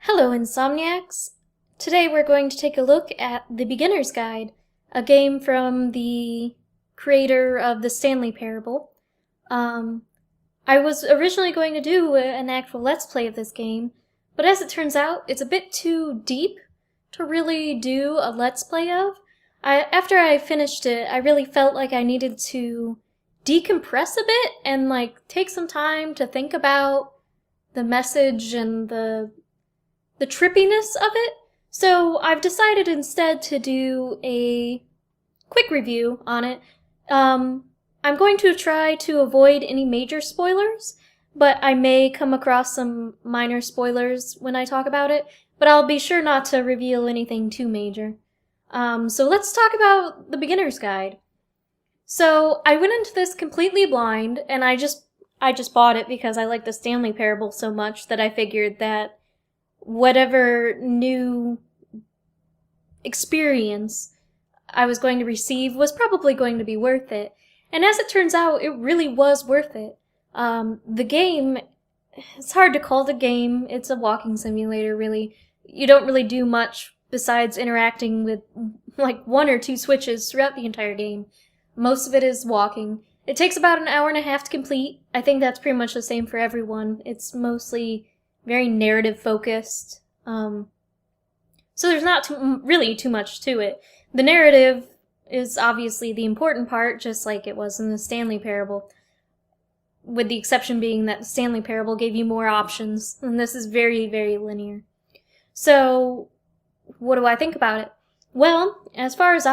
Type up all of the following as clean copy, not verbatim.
Hello, Insomniacs! Today we're going to take a look at The Beginner's Guide, a game from the creator of the Stanley Parable. I was originally going to do an actual Let's Play of this game, but as it turns out, it's a bit too deep to really do a Let's Play of. After I finished it, I really felt like I needed to decompress a bit and take some time to think about the message and the trippiness of it. So I've decided instead to do a quick review on it. I'm going to try to avoid any major spoilers, but I may come across some minor spoilers when I talk about it, but I'll be sure not to reveal anything too major. So let's talk about The Beginner's Guide. So I went into this completely blind, and I just bought it because I like the Stanley Parable so much that I figured that whatever new experience I was going to receive was probably going to be worth it. And as it turns out, it really was worth it. The game, it's hard to call it a game. It's a walking simulator, really. You don't really do much besides interacting with one or two switches throughout the entire game. Most of it is walking. It takes about an hour and a half to complete. I think that's pretty much the same for everyone. It's mostly very narrative focused. So there's not really too much to it. The narrative is obviously the important part, just like it was in the Stanley Parable, with the exception being that the Stanley Parable gave you more options, and this is very, very linear. So, what do I think about it? Well, as far as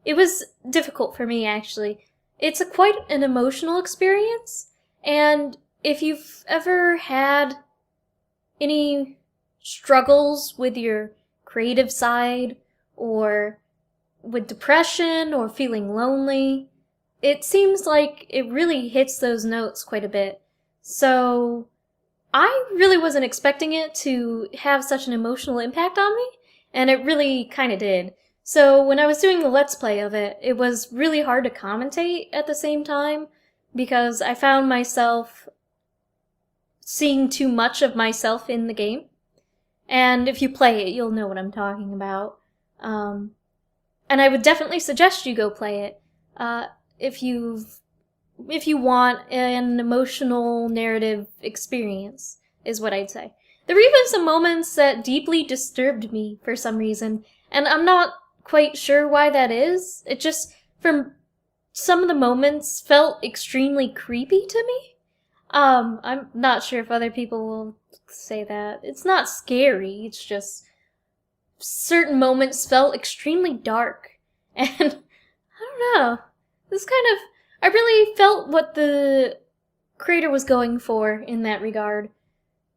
it was difficult for me, actually. It's quite an emotional experience, and if you've ever had any struggles with your creative side, or with depression, or feeling lonely, it seems like it really hits those notes quite a bit. So, I really wasn't expecting it to have such an emotional impact on me, and it really kinda did. So, when I was doing the Let's Play of it, it was really hard to commentate at the same time, because I found myself seeing too much of myself in the game. And if you play it, you'll know what I'm talking about. And I would definitely suggest you go play it, if you want an emotional narrative experience, is what I'd say. There were even some moments that deeply disturbed me for some reason, and I'm not quite sure why that is. It just, from some of the moments, felt extremely creepy to me. I'm not sure if other people will say that. It's not scary, it's just certain moments felt extremely dark. And I don't know. I really felt what the creator was going for in that regard.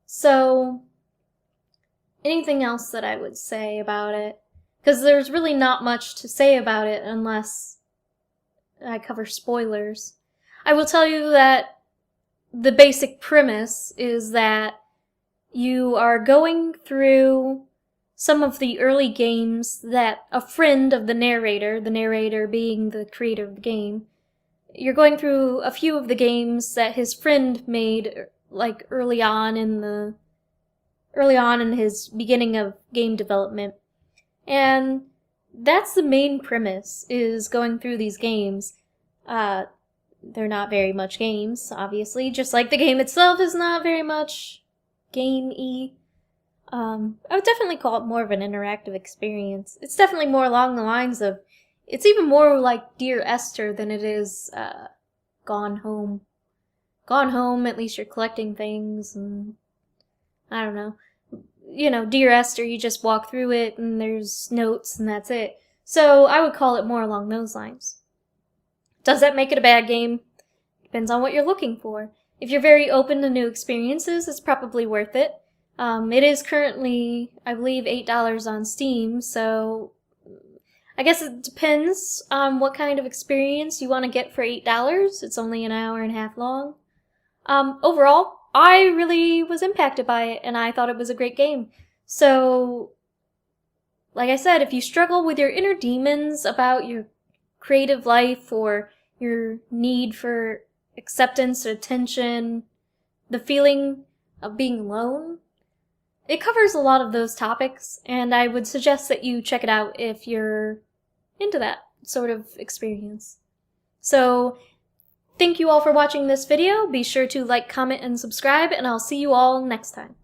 So, anything else that I would say about it? Because there's really not much to say about it unless I cover spoilers. I will tell you that the basic premise is that you are going through some of the early games that a friend of the narrator being the creator of the game, you're going through a few of the games that his friend made, early on in his beginning of game development. And that's the main premise, is going through these games. They're not very much games, obviously, just like the game itself is not very much game-y. I would definitely call it more of an interactive experience. It's definitely more along the lines of, it's even more like Dear Esther than it is, Gone Home. Gone Home, at least you're collecting things, and I don't know. You know, Dear Esther, you just walk through it, and there's notes, and that's it. So I would call it more along those lines. Does that make it a bad game? Depends on what you're looking for. If you're very open to new experiences, it's probably worth it. It is currently, I believe, $8 on Steam, so I guess it depends on what kind of experience you want to get for $8. It's only an hour and a half long. Overall, I really was impacted by it, and I thought it was a great game. So, like I said, if you struggle with your inner demons about your creative life or your need for acceptance, attention, the feeling of being alone. It covers a lot of those topics, and I would suggest that you check it out if you're into that sort of experience. So, thank you all for watching this video. Be sure to like, comment, and subscribe, and I'll see you all next time.